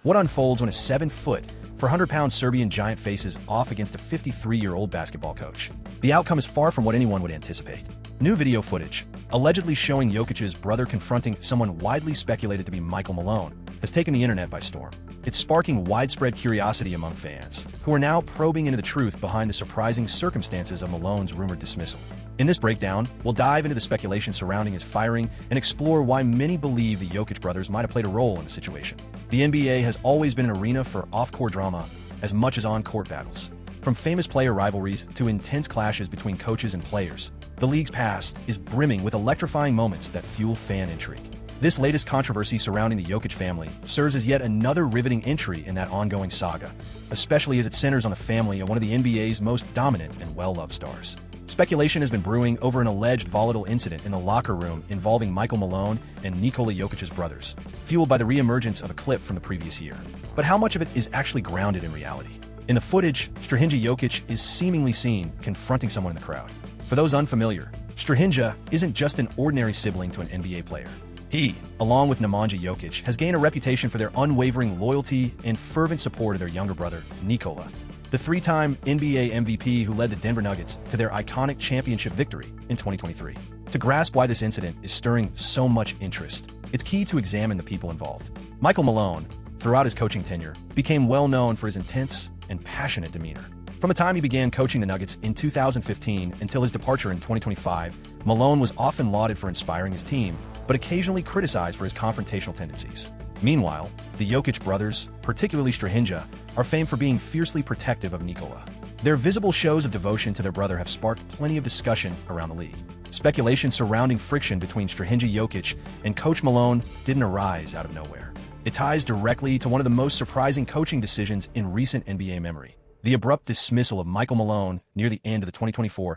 What unfolds when a 7-foot, 400-pound Serbian giant faces off against a 53-year-old basketball coach? The outcome is far from what anyone would anticipate. New video footage, allegedly showing Jokic's brother confronting someone widely speculated to be Michael Malone, has taken the internet by storm. It's sparking widespread curiosity among fans, who are now probing into the truth behind the surprising circumstances of Malone's rumored dismissal. In this breakdown, we'll dive into the speculation surrounding his firing and explore why many believe the Jokic brothers might have played a role in the situation. The NBA has always been an arena for off-court drama as much as on-court battles. From famous player rivalries to intense clashes between coaches and players, the league's past is brimming with electrifying moments that fuel fan intrigue. This latest controversy surrounding the Jokic family serves as yet another riveting entry in that ongoing saga, especially as it centers on the family of one of the NBA's most dominant and well-loved stars. Speculation has been brewing over an alleged volatile incident in the locker room involving Michael Malone and Nikola Jokic's brothers, fueled by the re-emergence of a clip from the previous year. But how much of it is actually grounded in reality? In the footage, Strahinja Jokic is seemingly seen confronting someone in the crowd. For those unfamiliar, Strahinja isn't just an ordinary sibling to an NBA player. He, along with Nemanja Jokic, has gained a reputation for their unwavering loyalty and fervent support of their younger brother, Nikola, the three-time NBA MVP who led the Denver Nuggets to their iconic championship victory in 2023. To grasp why this incident is stirring so much interest, it's key to examine the people involved. Michael Malone, throughout his coaching tenure, became well known for his intense and passionate demeanor. From the time he began coaching the Nuggets in 2015 until his departure in 2025, Malone was often lauded for inspiring his team, but occasionally criticized for his confrontational tendencies. Meanwhile, the Jokic brothers, particularly Strahinja, are famed for being fiercely protective of Nikola. Their visible shows of devotion to their brother have sparked plenty of discussion around the league. Speculation surrounding friction between Strahinja Jokic and Coach Malone didn't arise out of nowhere. It ties directly to one of the most surprising coaching decisions in recent NBA memory: the abrupt dismissal of Michael Malone near the end of the 2024-25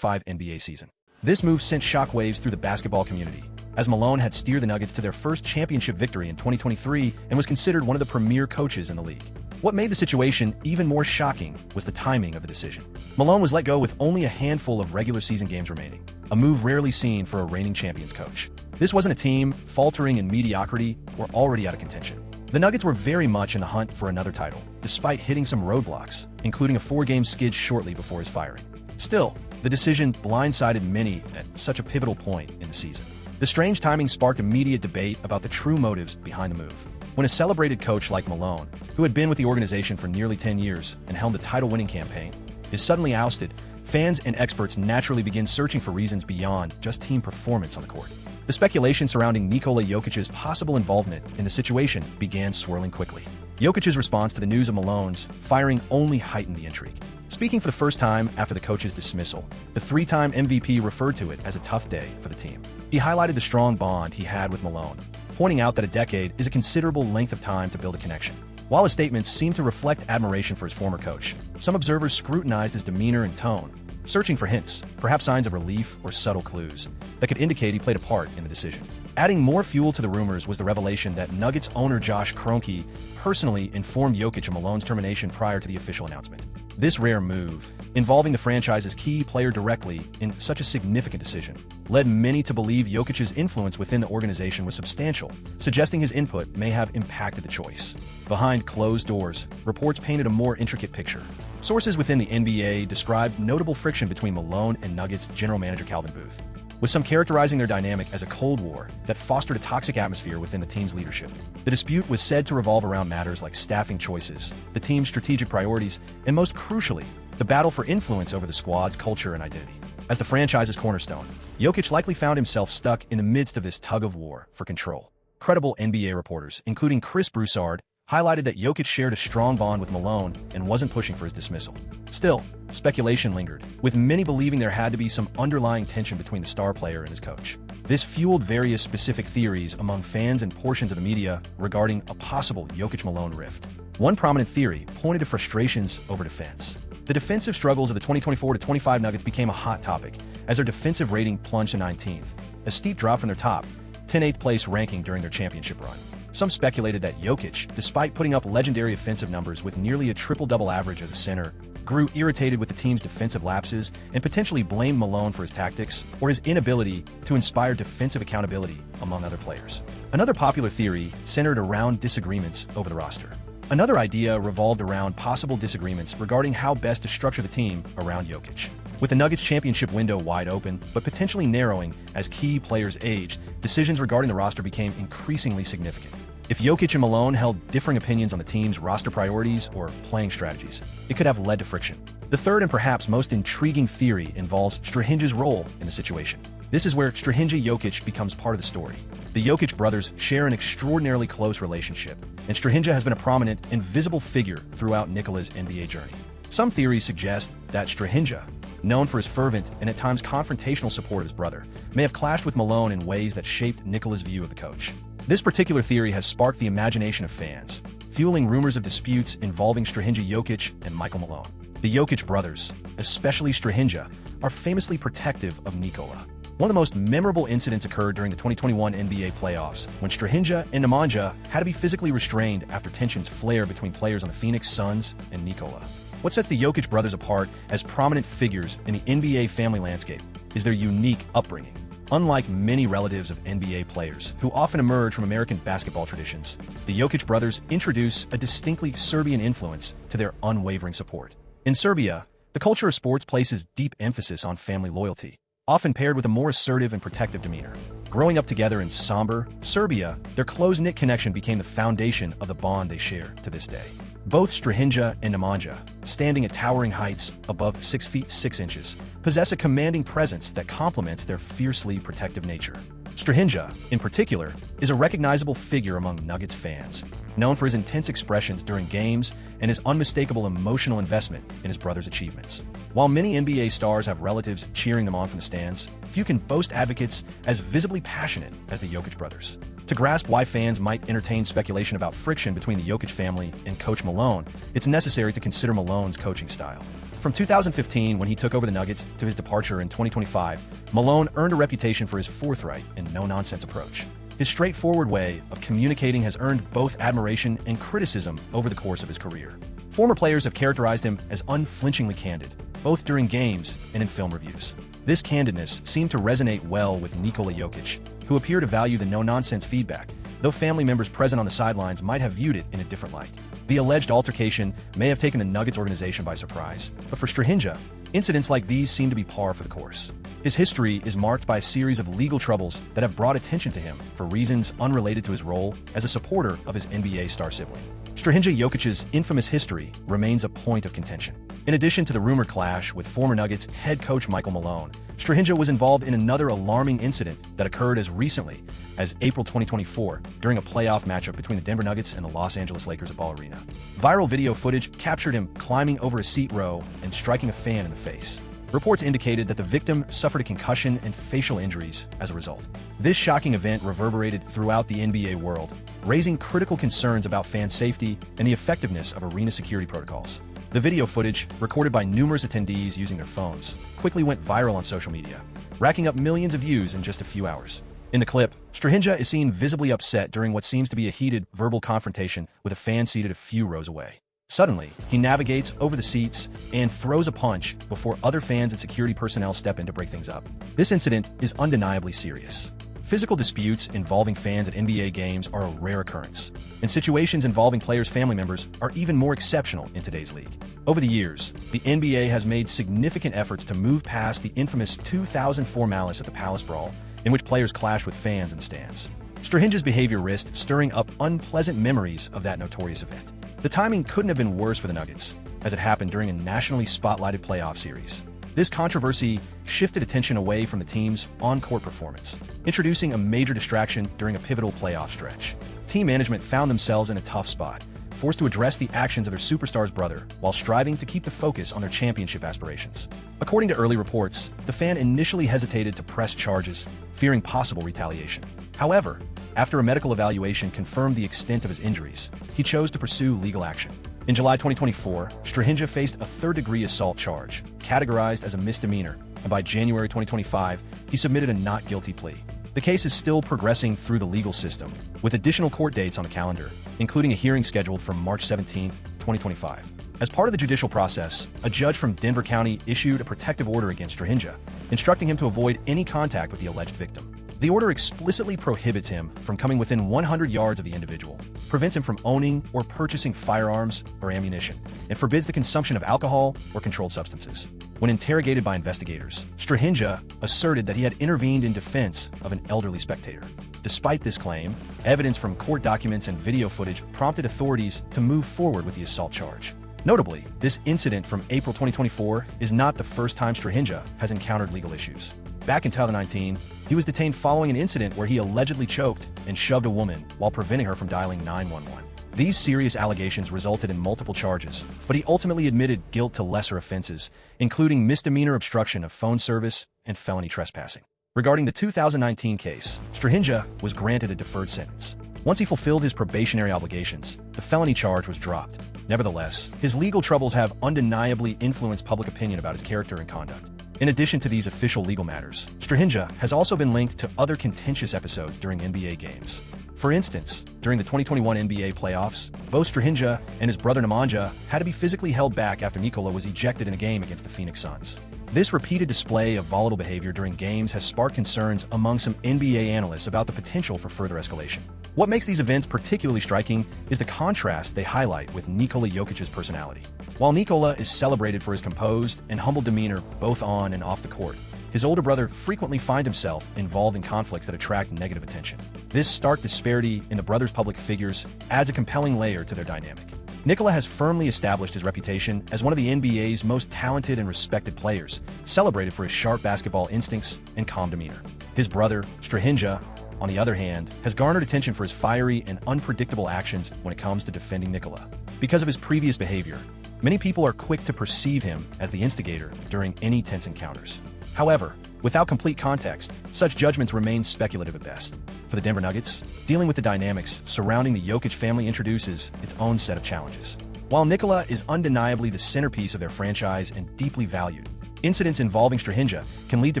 NBA season. This move sent shockwaves through the basketball community, as Malone had steered the Nuggets to their first championship victory in 2023 and was considered one of the premier coaches in the league. What made the situation even more shocking was the timing of the decision. Malone was let go with only a handful of regular season games remaining, a move rarely seen for a reigning champions coach. This wasn't a team faltering in mediocrity or already out of contention. The Nuggets were very much in the hunt for another title, despite hitting some roadblocks, including a 4-game skid shortly before his firing. Still, the decision blindsided many at such a pivotal point in the season. The strange timing sparked immediate debate about the true motives behind the move. When a celebrated coach like Malone, who had been with the organization for nearly 10 years and helmed a title-winning campaign, is suddenly ousted, fans and experts naturally begin searching for reasons beyond just team performance on the court. The speculation surrounding Nikola Jokic's possible involvement in the situation began swirling quickly. Jokic's response to the news of Malone's firing only heightened the intrigue. Speaking for the first time after the coach's dismissal, the three-time MVP referred to it as a tough day for the team. He highlighted the strong bond he had with Malone, pointing out that a decade is a considerable length of time to build a connection. While his statements seemed to reflect admiration for his former coach, some observers scrutinized his demeanor and tone, searching for hints, perhaps signs of relief or subtle clues, that could indicate he played a part in the decision. Adding more fuel to the rumors was the revelation that Nuggets owner Josh Kroenke personally informed Jokic of Malone's termination prior to the official announcement. This rare move, involving the franchise's key player directly in such a significant decision, led many to believe Jokic's influence within the organization was substantial, suggesting his input may have impacted the choice. Behind closed doors, reports painted a more intricate picture. Sources within the NBA described notable friction between Malone and Nuggets general manager Calvin Booth, with some characterizing their dynamic as a Cold War that fostered a toxic atmosphere within the team's leadership. The dispute was said to revolve around matters like staffing choices, the team's strategic priorities, and most crucially, the battle for influence over the squad's culture and identity. As the franchise's cornerstone, Jokic likely found himself stuck in the midst of this tug-of-war for control. Credible NBA reporters, including Chris Broussard, highlighted that Jokic shared a strong bond with Malone and wasn't pushing for his dismissal. Still, speculation lingered, with many believing there had to be some underlying tension between the star player and his coach. This fueled various specific theories among fans and portions of the media regarding a possible Jokic-Malone rift. One prominent theory pointed to frustrations over defense. The defensive struggles of the 2024-25 Nuggets became a hot topic, as their defensive rating plunged to 19th, a steep drop from their top 10th place ranking during their championship run. Some speculated that Jokic, despite putting up legendary offensive numbers with nearly a triple-double average as a center, grew irritated with the team's defensive lapses and potentially blamed Malone for his tactics or his inability to inspire defensive accountability among other players. Another popular theory centered around disagreements over the roster. Another idea revolved around possible disagreements regarding how best to structure the team around Jokic. With the Nuggets' championship window wide open, but potentially narrowing as key players aged, decisions regarding the roster became increasingly significant. If Jokic and Malone held differing opinions on the team's roster priorities or playing strategies, it could have led to friction. The third and perhaps most intriguing theory involves Strahinja's role in the situation. This is where Strahinja Jokic becomes part of the story. The Jokic brothers share an extraordinarily close relationship, and Strahinja has been a prominent and visible figure throughout Nikola's NBA journey. Some theories suggest that Strahinja, known for his fervent and at times confrontational support of his brother, may have clashed with Malone in ways that shaped Nikola's view of the coach. This particular theory has sparked the imagination of fans, fueling rumors of disputes involving Strahinja Jokic and Michael Malone. The Jokic brothers, especially Strahinja, are famously protective of Nikola. One of the most memorable incidents occurred during the 2021 NBA playoffs, when Strahinja and Nemanja had to be physically restrained after tensions flared between players on the Phoenix Suns and Nikola. What sets the Jokic brothers apart as prominent figures in the NBA family landscape is their unique upbringing. Unlike many relatives of NBA players, who often emerge from American basketball traditions, the Jokic brothers introduce a distinctly Serbian influence to their unwavering support. In Serbia, the culture of sports places deep emphasis on family loyalty, often paired with a more assertive and protective demeanor. Growing up together in somber Serbia, their close-knit connection became the foundation of the bond they share to this day. Both Strahinja and Nemanja, standing at towering heights above 6 feet 6 inches, possess a commanding presence that complements their fiercely protective nature. Strahinja, in particular, is a recognizable figure among Nuggets fans, known for his intense expressions during games and his unmistakable emotional investment in his brother's achievements. While many NBA stars have relatives cheering them on from the stands, few can boast advocates as visibly passionate as the Jokic brothers. To grasp why fans might entertain speculation about friction between the Jokic family and Coach Malone, it's necessary to consider Malone's coaching style. From 2015, when he took over the Nuggets, to his departure in 2025, Malone earned a reputation for his forthright and no-nonsense approach. His straightforward way of communicating has earned both admiration and criticism over the course of his career. Former players have characterized him as unflinchingly candid, both during games and in film reviews. This candidness seemed to resonate well with Nikola Jokic, who appeared to value the no-nonsense feedback, though family members present on the sidelines might have viewed it in a different light. The alleged altercation may have taken the Nuggets organization by surprise, but for Strahinja, incidents like these seem to be par for the course. His history is marked by a series of legal troubles that have brought attention to him for reasons unrelated to his role as a supporter of his NBA star sibling. Strahinja Jokic's infamous history remains a point of contention. In addition to the rumored clash with former Nuggets head coach Michael Malone, Strahinja was involved in another alarming incident that occurred as recently as April 2024 during a playoff matchup between the Denver Nuggets and the Los Angeles Lakers at Ball Arena. Viral video footage captured him climbing over a seat row and striking a fan in the face. Reports indicated that the victim suffered a concussion and facial injuries as a result. This shocking event reverberated throughout the NBA world, raising critical concerns about fan safety and the effectiveness of arena security protocols. The video footage, recorded by numerous attendees using their phones, quickly went viral on social media, racking up millions of views in just a few hours. In the clip, Strahinja is seen visibly upset during what seems to be a heated verbal confrontation with a fan seated a few rows away. Suddenly, he navigates over the seats and throws a punch before other fans and security personnel step in to break things up. This incident is undeniably serious. Physical disputes involving fans at NBA games are a rare occurrence, and situations involving players' family members are even more exceptional in today's league. Over the years, the NBA has made significant efforts to move past the infamous 2004 malice at the Palace Brawl, in which players clashed with fans in the stands. Strahinja's behavior risked stirring up unpleasant memories of that notorious event. The timing couldn't have been worse for the Nuggets, as it happened during a nationally spotlighted playoff series. This controversy shifted attention away from the team's on-court performance, introducing a major distraction during a pivotal playoff stretch. Team management found themselves in a tough spot, forced to address the actions of their superstar's brother while striving to keep the focus on their championship aspirations. According to early reports, the fan initially hesitated to press charges, fearing possible retaliation. However, after a medical evaluation confirmed the extent of his injuries, he chose to pursue legal action. In July 2024, Strahinja faced a third-degree assault charge, categorized as a misdemeanor, and by January 2025, he submitted a not guilty plea. The case is still progressing through the legal system, with additional court dates on the calendar, including a hearing scheduled for March 17, 2025. As part of the judicial process, a judge from Denver County issued a protective order against Strahinja, instructing him to avoid any contact with the alleged victim. The order explicitly prohibits him from coming within 100 yards of the individual, prevents him from owning or purchasing firearms or ammunition, and forbids the consumption of alcohol or controlled substances. When interrogated by investigators, Strahinja asserted that he had intervened in defense of an elderly spectator. Despite this claim, evidence from court documents and video footage prompted authorities to move forward with the assault charge. Notably, this incident from April 2024 is not the first time Strahinja has encountered legal issues. Back in 2019, he was detained following an incident where he allegedly choked and shoved a woman while preventing her from dialing 911. These serious allegations resulted in multiple charges, but he ultimately admitted guilt to lesser offenses, including misdemeanor obstruction of phone service and felony trespassing. Regarding the 2019 case, Strahinja was granted a deferred sentence. Once he fulfilled his probationary obligations, the felony charge was dropped. Nevertheless, his legal troubles have undeniably influenced public opinion about his character and conduct. In addition to these official legal matters, Strahinja has also been linked to other contentious episodes during NBA games. For instance, during the 2021 NBA playoffs, both Strahinja and his brother Nemanja had to be physically held back after Nikola was ejected in a game against the Phoenix Suns. This repeated display of volatile behavior during games has sparked concerns among some NBA analysts about the potential for further escalation. What makes these events particularly striking is the contrast they highlight with Nikola Jokic's personality. While Nikola is celebrated for his composed and humble demeanor both on and off the court, his older brother frequently finds himself involved in conflicts that attract negative attention. This stark disparity in the brothers' public figures adds a compelling layer to their dynamic. Nikola has firmly established his reputation as one of the NBA's most talented and respected players, celebrated for his sharp basketball instincts and calm demeanor. His brother, Strahinja, on the other hand, has garnered attention for his fiery and unpredictable actions when it comes to defending Nikola. Because of his previous behavior, many people are quick to perceive him as the instigator during any tense encounters. However, without complete context, such judgments remain speculative at best. For the Denver Nuggets, dealing with the dynamics surrounding the Jokic family introduces its own set of challenges. While Nikola is undeniably the centerpiece of their franchise and deeply valued, incidents involving Strahinja can lead to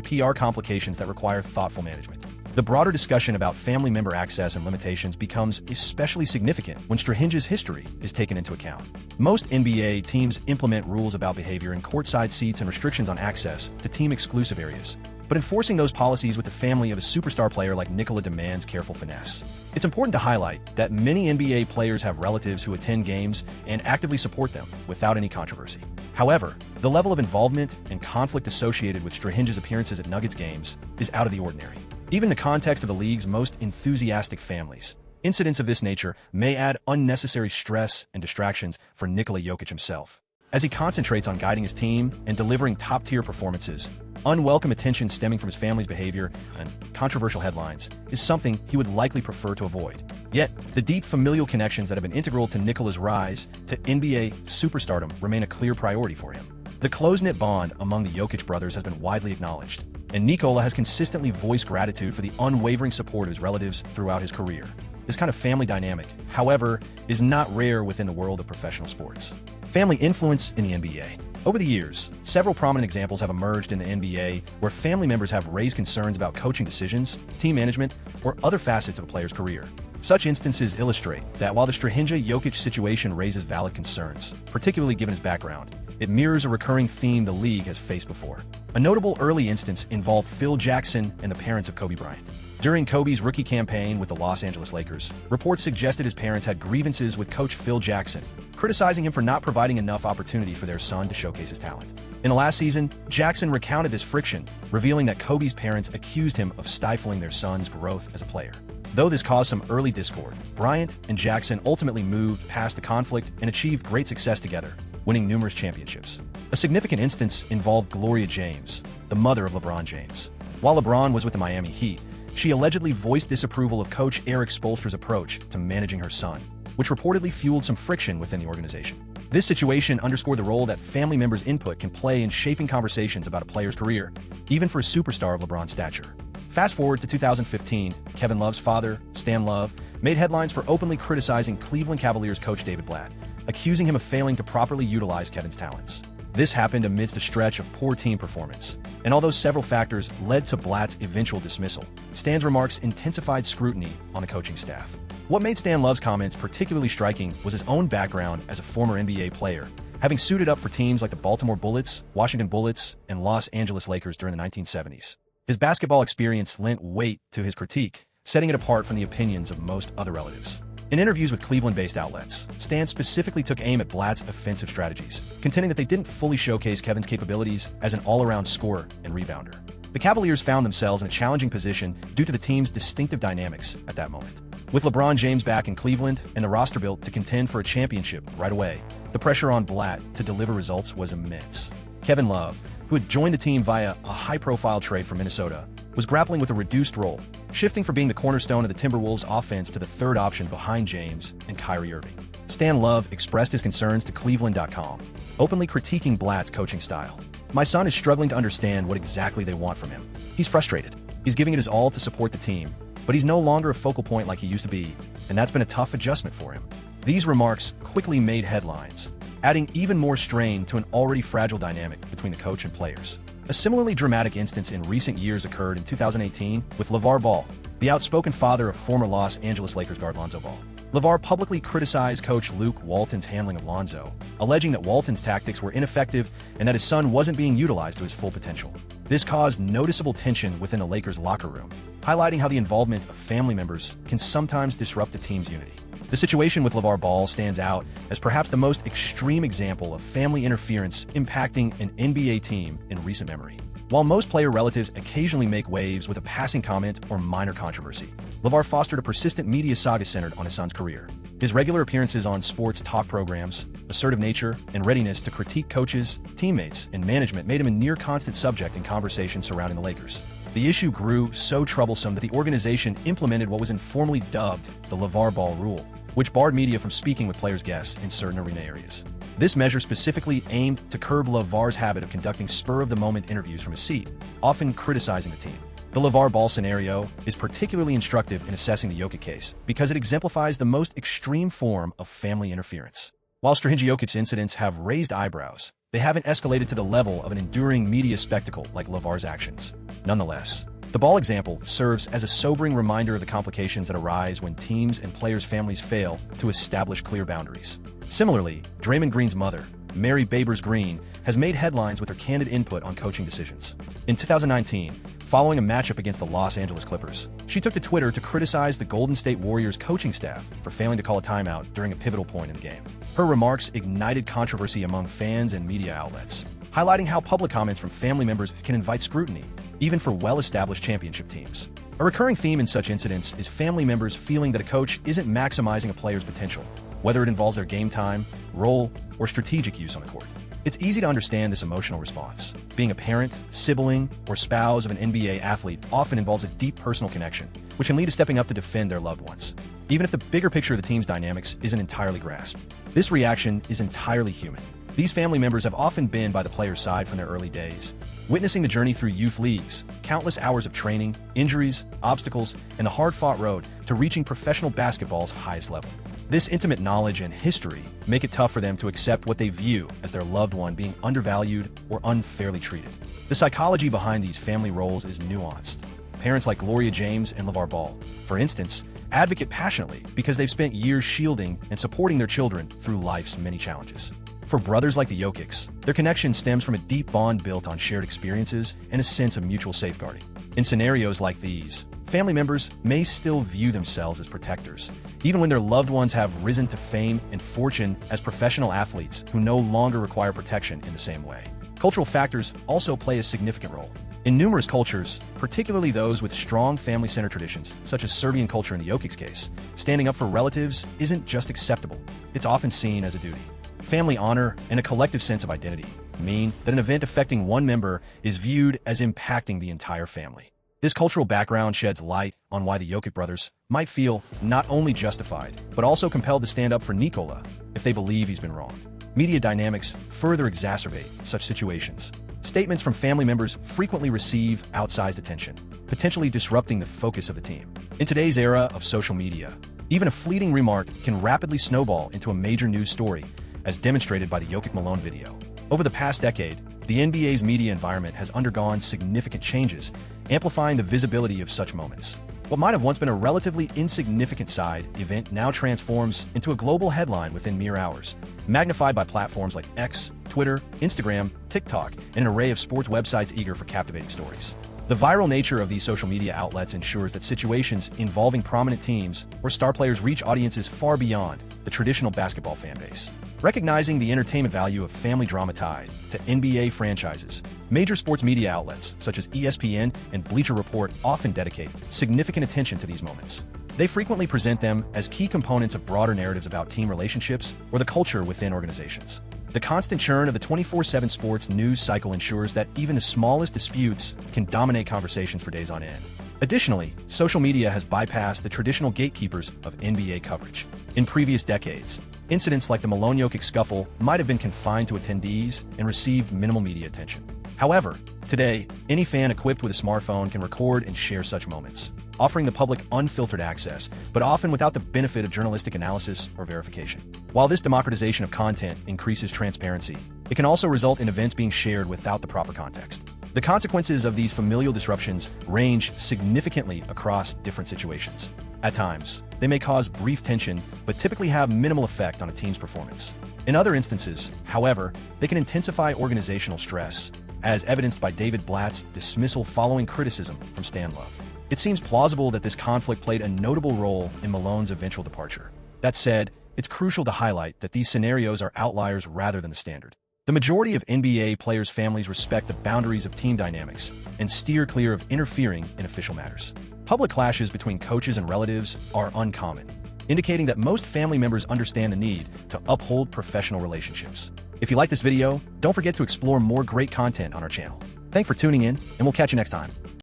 PR complications that require thoughtful management. The broader discussion about family member access and limitations becomes especially significant when Strahinja's history is taken into account. Most NBA teams implement rules about behavior in courtside seats and restrictions on access to team-exclusive areas, but enforcing those policies with the family of a superstar player like Nikola demands careful finesse. It's important to highlight that many NBA players have relatives who attend games and actively support them without any controversy. However, the level of involvement and conflict associated with Strahinja's appearances at Nuggets games is out of the ordinary. Even in the context of the league's most enthusiastic families, incidents of this nature may add unnecessary stress and distractions for Nikola Jokic himself. As he concentrates on guiding his team and delivering top-tier performances, unwelcome attention stemming from his family's behavior and controversial headlines is something he would likely prefer to avoid. Yet, the deep familial connections that have been integral to Nikola's rise to NBA superstardom remain a clear priority for him. The close-knit bond among the Jokic brothers has been widely acknowledged, and Nikola has consistently voiced gratitude for the unwavering support of his relatives throughout his career. This kind of family dynamic, however, is not rare within the world of professional sports. Family influence in the NBA. Over the years, several prominent examples have emerged in the NBA where family members have raised concerns about coaching decisions, team management, or other facets of a player's career. Such instances illustrate that while the Strahinja-Jokic situation raises valid concerns, particularly given his background, it mirrors a recurring theme the league has faced before. A notable early instance involved Phil Jackson and the parents of Kobe Bryant. During Kobe's rookie campaign with the Los Angeles Lakers, reports suggested his parents had grievances with coach Phil Jackson, criticizing him for not providing enough opportunity for their son to showcase his talent. In the last season, Jackson recounted this friction, revealing that Kobe's parents accused him of stifling their son's growth as a player. Though this caused some early discord, Bryant and Jackson ultimately moved past the conflict and achieved great success together, winning numerous championships. A significant instance involved Gloria James, the mother of LeBron James. While LeBron was with the Miami Heat, she allegedly voiced disapproval of coach Eric Spoelstra's approach to managing her son, which reportedly fueled some friction within the organization. This situation underscored the role that family members' input can play in shaping conversations about a player's career, even for a superstar of LeBron's stature. Fast forward to 2015, Kevin Love's father, Stan Love, made headlines for openly criticizing Cleveland Cavaliers coach David Blatt, accusing him of failing to properly utilize Kevin's talents. This happened amidst a stretch of poor team performance, and although several factors led to Blatt's eventual dismissal, Stan's remarks intensified scrutiny on the coaching staff. What made Stan Love's comments particularly striking was his own background as a former NBA player, having suited up for teams like the Baltimore Bullets, Washington Bullets, and Los Angeles Lakers during the 1970s. His basketball experience lent weight to his critique, setting it apart from the opinions of most other relatives. In interviews with Cleveland-based outlets, Stan specifically took aim at Blatt's offensive strategies, contending that they didn't fully showcase Kevin's capabilities as an all-around scorer and rebounder. The Cavaliers found themselves in a challenging position due to the team's distinctive dynamics at that moment. With LeBron James back in Cleveland and the roster built to contend for a championship right away, the pressure on Blatt to deliver results was immense. Kevin Love, who had joined the team via a high-profile trade from Minnesota, was grappling with a reduced role, shifting from being the cornerstone of the Timberwolves' offense to the third option behind James and Kyrie Irving. Stan Love expressed his concerns to Cleveland.com, openly critiquing Blatt's coaching style. "My son is struggling to understand what exactly they want from him. He's frustrated. He's giving it his all to support the team, but he's no longer a focal point like he used to be, and that's been a tough adjustment for him." These remarks quickly made headlines, adding even more strain to an already fragile dynamic between the coach and players. A similarly dramatic instance in recent years occurred in 2018 with LeVar Ball, the outspoken father of former Los Angeles Lakers guard Lonzo Ball. LeVar publicly criticized coach Luke Walton's handling of Lonzo, alleging that Walton's tactics were ineffective and that his son wasn't being utilized to his full potential. This caused noticeable tension within the Lakers' locker room, highlighting how the involvement of family members can sometimes disrupt the team's unity. The situation with LeVar Ball stands out as perhaps the most extreme example of family interference impacting an NBA team in recent memory. While most player relatives occasionally make waves with a passing comment or minor controversy, LeVar fostered a persistent media saga centered on his son's career. His regular appearances on sports talk programs, assertive nature, and readiness to critique coaches, teammates, and management made him a near-constant subject in conversations surrounding the Lakers. The issue grew so troublesome that the organization implemented what was informally dubbed the LeVar Ball Rule, which barred media from speaking with players' guests in certain arena areas. This measure specifically aimed to curb LeVar's habit of conducting spur-of-the-moment interviews from his seat, often criticizing the team. The LeVar Ball scenario is particularly instructive in assessing the Jokic case because it exemplifies the most extreme form of family interference. While Jokic incidents have raised eyebrows, they haven't escalated to the level of an enduring media spectacle like LeVar's actions. Nonetheless, the Ball example serves as a sobering reminder of the complications that arise when teams and players' families fail to establish clear boundaries. Similarly, Draymond Green's mother, Mary Babers Green, has made headlines with her candid input on coaching decisions. In 2019, following a matchup against the Los Angeles Clippers, she took to Twitter to criticize the Golden State Warriors coaching staff for failing to call a timeout during a pivotal point in the game. Her remarks ignited controversy among fans and media outlets, highlighting how public comments from family members can invite scrutiny, even for well-established championship teams. A recurring theme in such incidents is family members feeling that a coach isn't maximizing a player's potential, whether it involves their game time, role, or strategic use on the court. It's easy to understand this emotional response. Being a parent, sibling, or spouse of an NBA athlete often involves a deep personal connection, which can lead to stepping up to defend their loved ones, even if the bigger picture of the team's dynamics isn't entirely grasped. This reaction is entirely human. These family members have often been by the player's side from their early days, witnessing the journey through youth leagues, countless hours of training, injuries, obstacles, and the hard-fought road to reaching professional basketball's highest level. This intimate knowledge and history make it tough for them to accept what they view as their loved one being undervalued or unfairly treated. The psychology behind these family roles is nuanced. Parents like Gloria James and LeVar Ball, for instance, advocate passionately because they've spent years shielding and supporting their children through life's many challenges. For brothers like the Jokics, their connection stems from a deep bond built on shared experiences and a sense of mutual safeguarding. In scenarios like these, family members may still view themselves as protectors, even when their loved ones have risen to fame and fortune as professional athletes who no longer require protection in the same way. Cultural factors also play a significant role. In numerous cultures, particularly those with strong family-centered traditions, such as Serbian culture in the Jokic's case, standing up for relatives isn't just acceptable, it's often seen as a duty. Family honor and a collective sense of identity mean that an event affecting one member is viewed as impacting the entire family. This cultural background sheds light on why the Jokic brothers might feel not only justified, but also compelled to stand up for Nikola if they believe he's been wronged. Media dynamics further exacerbate such situations. Statements from family members frequently receive outsized attention, potentially disrupting the focus of the team. In today's era of social media, even a fleeting remark can rapidly snowball into a major news story, as demonstrated by the Jokic Malone video. Over the past decade, the NBA's media environment has undergone significant changes, amplifying the visibility of such moments. What might have once been a relatively insignificant side event now transforms into a global headline within mere hours, magnified by platforms like X, Twitter, Instagram, TikTok, and an array of sports websites eager for captivating stories. The viral nature of these social media outlets ensures that situations involving prominent teams or star players reach audiences far beyond the traditional basketball fan base. Recognizing the entertainment value of family drama tied to NBA franchises, major sports media outlets such as ESPN and Bleacher Report often dedicate significant attention to these moments. They frequently present them as key components of broader narratives about team relationships or the culture within organizations. The constant churn of the 24/7 sports news cycle ensures that even the smallest disputes can dominate conversations for days on end. Additionally, social media has bypassed the traditional gatekeepers of NBA coverage. In previous decades, incidents like the Malone-Jokic scuffle might have been confined to attendees and received minimal media attention. However, today, any fan equipped with a smartphone can record and share such moments, offering the public unfiltered access, but often without the benefit of journalistic analysis or verification. While this democratization of content increases transparency, it can also result in events being shared without the proper context. The consequences of these familial disruptions range significantly across different situations. At times, they may cause brief tension, but typically have minimal effect on a team's performance. In other instances, however, they can intensify organizational stress, as evidenced by David Blatt's dismissal following criticism from Stan Love. It seems plausible that this conflict played a notable role in Malone's eventual departure. That said, it's crucial to highlight that these scenarios are outliers rather than the standard. The majority of NBA players' families respect the boundaries of team dynamics and steer clear of interfering in official matters. Public clashes between coaches and relatives are uncommon, indicating that most family members understand the need to uphold professional relationships. If you like this video, don't forget to explore more great content on our channel. Thanks for tuning in, and we'll catch you next time.